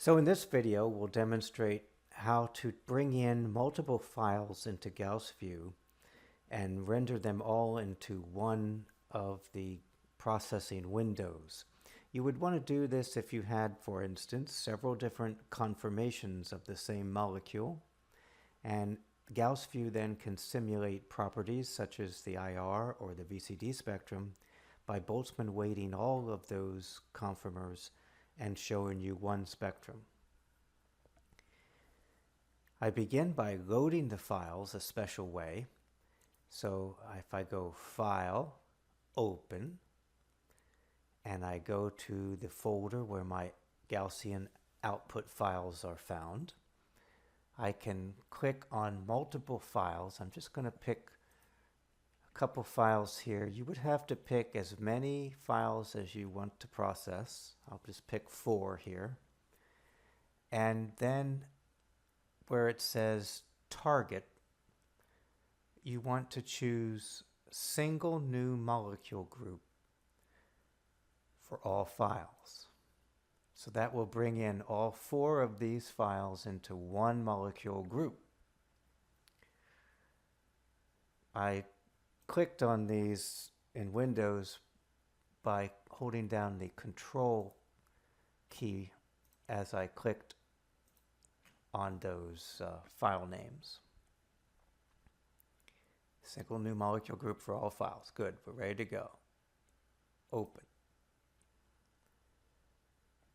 So in this video, we'll demonstrate how to bring in multiple files into GaussView and render them all into one of the processing windows. You would want to do this if you had, for instance, several different conformations of the same molecule, and GaussView then can simulate properties such as the IR or the VCD spectrum by Boltzmann weighting all of those conformers and showing you one spectrum. I begin by loading the files a special way. So if I go File, Open, and I go to the folder where my Gaussian output files are found, I can click on multiple files. I'm just going to pick a couple files here. You would have to pick as many files as you want to process. I'll just pick 4 here. And then where it says Target, you want to choose Single New Molecule Group for all files. So that will bring in all 4 of these files into one molecule group. I clicked on these in Windows by holding down the Control key as I clicked on those file names. Single new molecule group for all files. Good, we're ready to go. Open.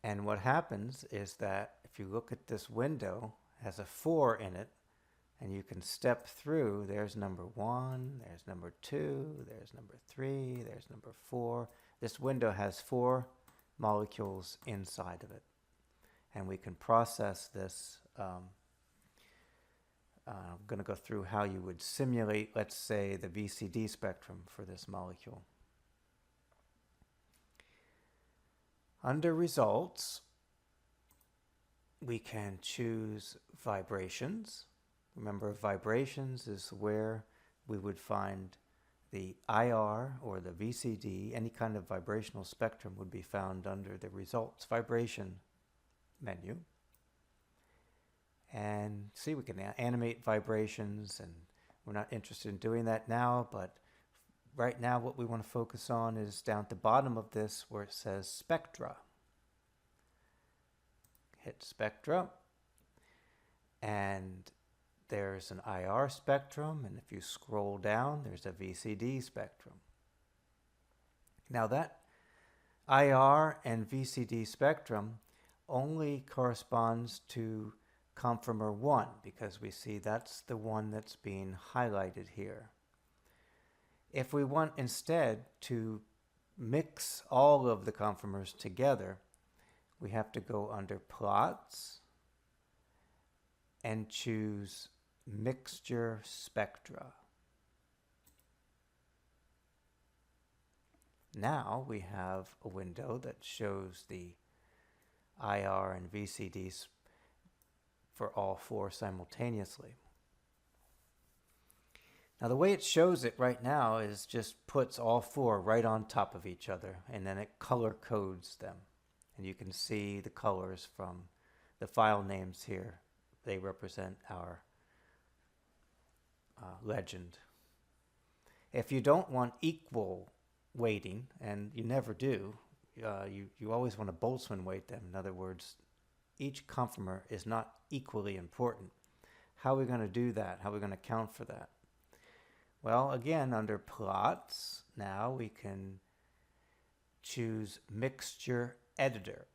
And what happens is that if you look at this window, it has a 4 in it, and you can step through. There's number 1, there's number 2, there's number 3, there's number 4. This window has 4 molecules inside of it. And we can process this. I'm going to go through how you would simulate, let's say, the VCD spectrum for this molecule. Under Results, we can choose Vibrations. Remember, vibrations is where we would find the IR or the VCD. Any kind of vibrational spectrum would be found under the Results Vibration menu. And see, we can animate vibrations, and we're not interested in doing that now, but right now what we want to focus on is down at the bottom of this where it says Spectra. Hit Spectra, and there's an IR spectrum, and if you scroll down, there's a VCD spectrum. Now that IR and VCD spectrum only corresponds to conformer 1, because we see that's the one that's being highlighted here. If we want instead to mix all of the conformers together, we have to go under Plots and choose Mixture Spectra. Now we have a window that shows the IR and VCDs for all 4 simultaneously. Now the way it shows it right now is just puts all 4 right on top of each other, and then it color codes them. And you can see the colors from the file names here. They represent our legend. If you don't want equal weighting, and you never do, you always want to Boltzmann weight them. In other words, each conformer is not equally important. How are we going to do that? How are we going to account for that? Well, again, under Plots, now we can choose Mixture Editor.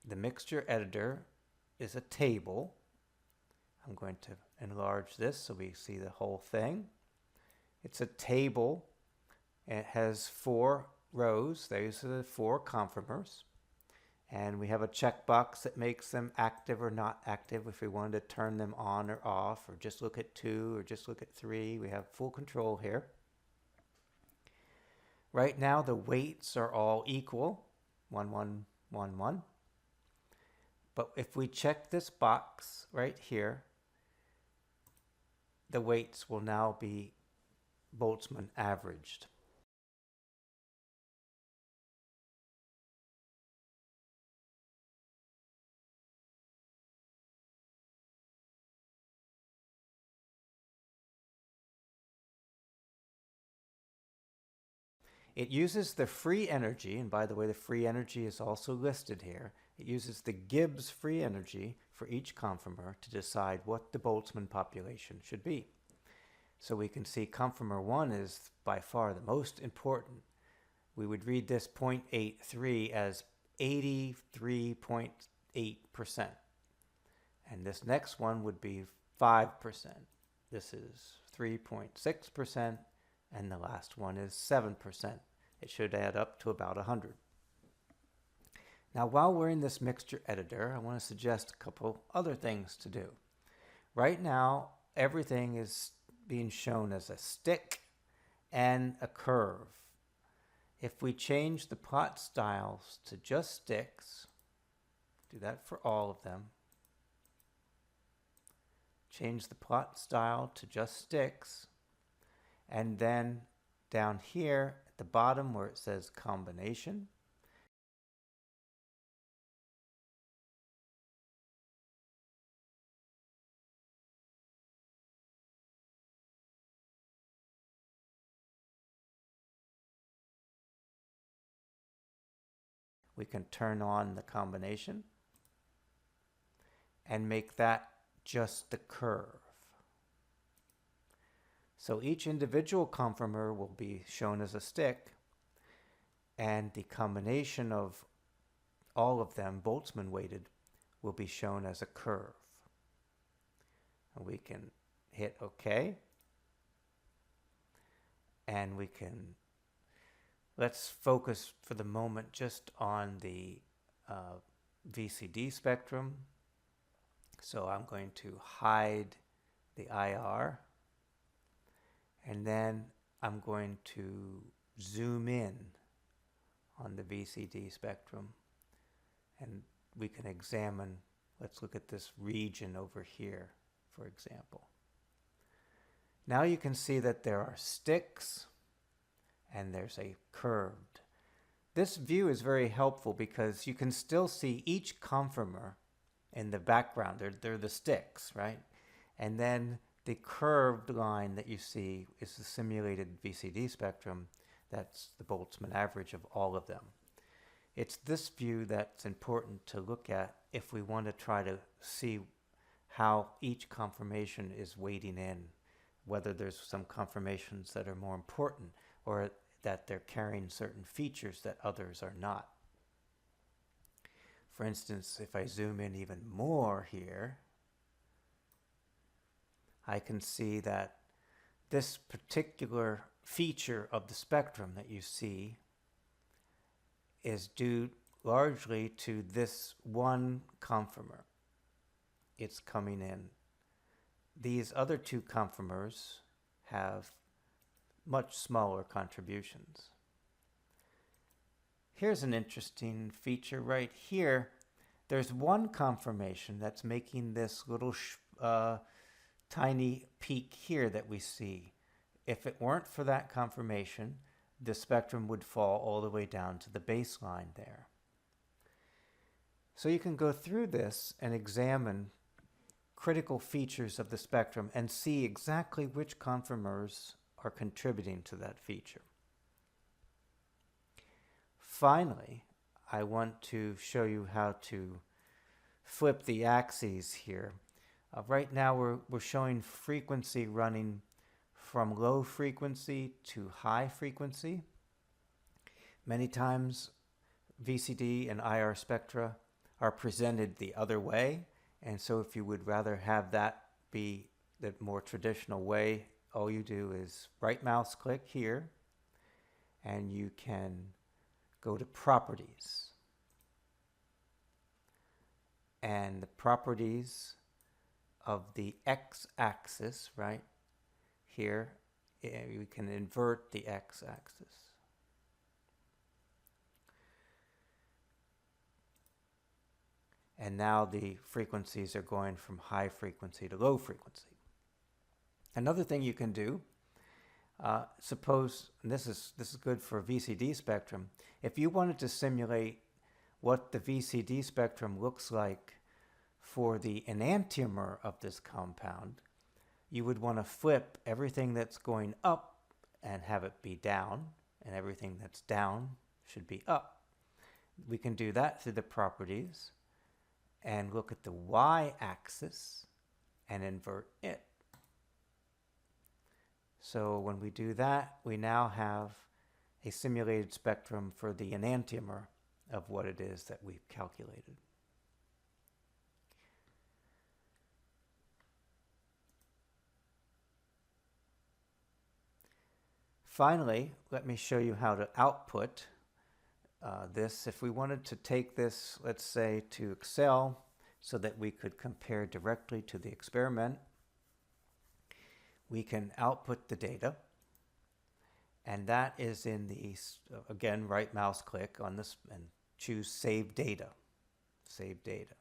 The Mixture Editor is a table. I'm going to enlarge this so we see the whole thing. It's a table. It has 4 rows. Those are the 4 conformers. And we have a checkbox that makes them active or not active if we wanted to turn them on or off, or just look at 2 or just look at 3. We have full control here. Right now the weights are all equal, 1, 1, 1, 1. But if we check this box right here, the weights will now be Boltzmann averaged. It uses the free energy, and by the way, the free energy is also listed here. It uses the Gibbs free energy for each conformer to decide what the Boltzmann population should be. So we can see conformer 1 is by far the most important. We would read this 0.83 as 83.8%. And this next one would be 5%. This is 3.6%, and the last one is 7%. It should add up to about 100. Now, while we're in this mixture editor, I want to suggest a couple other things to do. Right now, everything is being shown as a stick and a curve. If we change the plot styles to just sticks, do that for all of them, change the plot style to just sticks, and then down here at the bottom where it says combination, we can turn on the combination and make that just the curve. So each individual conformer will be shown as a stick, and the combination of all of them, Boltzmann weighted, will be shown as a curve. And we can hit OK, and we can, let's focus for the moment just on the VCD spectrum. So I'm going to hide the IR, and then I'm going to zoom in on the VCD spectrum, and we can examine, let's look at this region over here, for example. Now you can see that there are sticks and there's a curved. This view is very helpful because you can still see each conformer in the background. They're the sticks, right? And then the curved line that you see is the simulated VCD spectrum. That's the Boltzmann average of all of them. It's this view that's important to look at if we want to try to see how each conformation is weighting in, whether there's some conformations that are more important or that they're carrying certain features that others are not. For instance, if I zoom in even more here, I can see that this particular feature of the spectrum that you see is due largely to this one conformer. It's coming in. These other two conformers have much smaller contributions. Here's an interesting feature right here. There's one conformation that's making this little tiny peak here that we see. If it weren't for that conformation, the spectrum would fall all the way down to the baseline there. So you can go through this and examine critical features of the spectrum and see exactly which conformers are contributing to that feature. Finally, I want to show you how to flip the axes here. Right now we're showing frequency running from low frequency to high frequency. Many times VCD and IR spectra are presented the other way, and so if you would rather have that be the more traditional way, all you do is right mouse click here and you can go to properties, and the properties of the x-axis right here, we can invert the x-axis. And now the frequencies are going from high frequency to low frequency. Another thing you can do, suppose, and this is good for VCD spectrum, if you wanted to simulate what the VCD spectrum looks like for the enantiomer of this compound, you would want to flip everything that's going up and have it be down, and everything that's down should be up. We can do that through the properties and look at the y-axis and invert it. So when we do that, we now have a simulated spectrum for the enantiomer of what it is that we've calculated. Finally, let me show you how to output this. If we wanted to take this, let's say, to Excel so that we could compare directly to the experiment, we can output the data, and that is in the, again, right mouse click on this and choose Save Data. Save Data.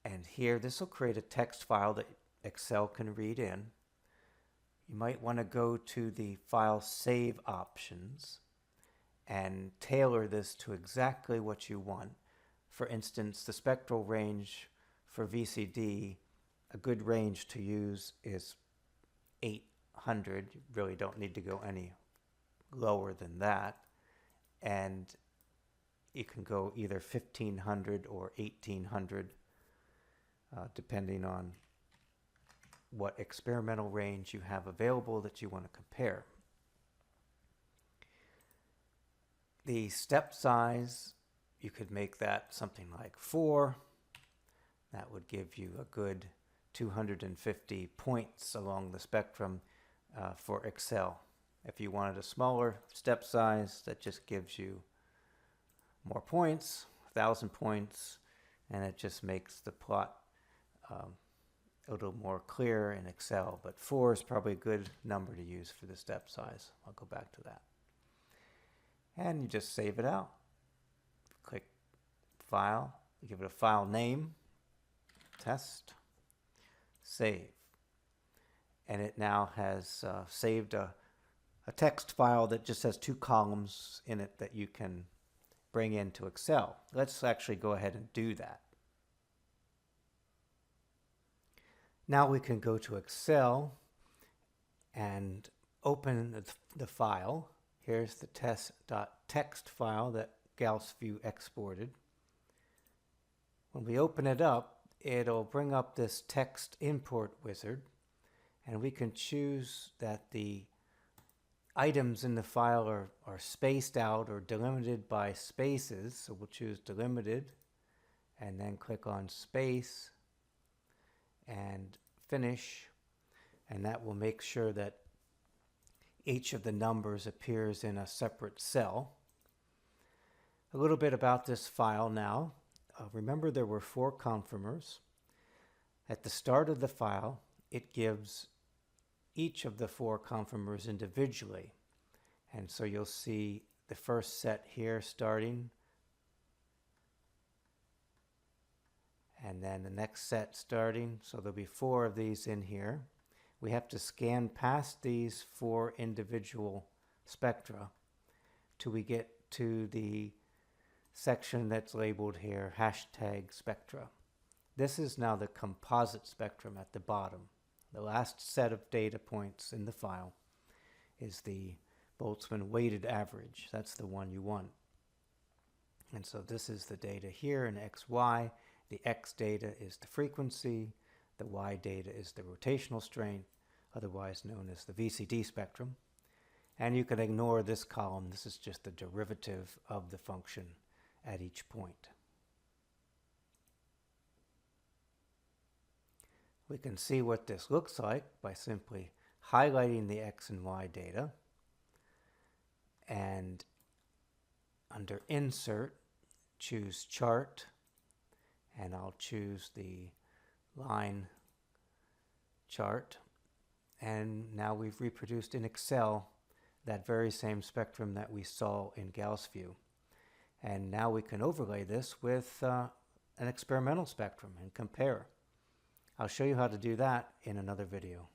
And here, this will create a text file that Excel can read in. You might want to go to the File Save options and tailor this to exactly what you want. For instance, the spectral range for VCD, a good range to use is 800. You really don't need to go any lower than that. And you can go either 1500 or 1800, depending on what experimental range you have available that you want to compare. The step size, you could make that something like 4. That would give you a good 250 points along the spectrum for Excel. If you wanted a smaller step size, that just gives you more points, 1,000 points, and it just makes the plot a little more clear in Excel, but 4 is probably a good number to use for the step size. I'll go back to that. And you just save it out. Click File, give it a file name, Test, Save. And it now has saved a text file that just has 2 columns in it that you can bring into Excel. Let's actually go ahead and do that. Now we can go to Excel and open the file. Here's the test.txt file that GaussView exported. When we open it up, it'll bring up this text import wizard, and we can choose that the items in the file are spaced out or delimited by spaces. So we'll choose delimited and then click on space and finish, and that will make sure that each of the numbers appears in a separate cell. A little bit about this file now. Remember, there were 4 conformers. At the start of the file, it gives each of the 4 conformers individually, and so you'll see the first set here starting, and then the next set starting. So there'll be 4 of these in here. We have to scan past these 4 individual spectra till we get to the section that's labeled here #spectra. This is now the composite spectrum at the bottom. The last set of data points in the file is the Boltzmann weighted average. That's the one you want. And so this is the data here in XY. The X data is the frequency, the Y data is the rotational strength, otherwise known as the VCD spectrum. And you can ignore this column. This is just the derivative of the function at each point. We can see what this looks like by simply highlighting the X and Y data, and under Insert, choose Chart, and I'll choose the line chart. And now we've reproduced in Excel that very same spectrum that we saw in GaussView. And now we can overlay this with an experimental spectrum and compare. I'll show you how to do that in another video.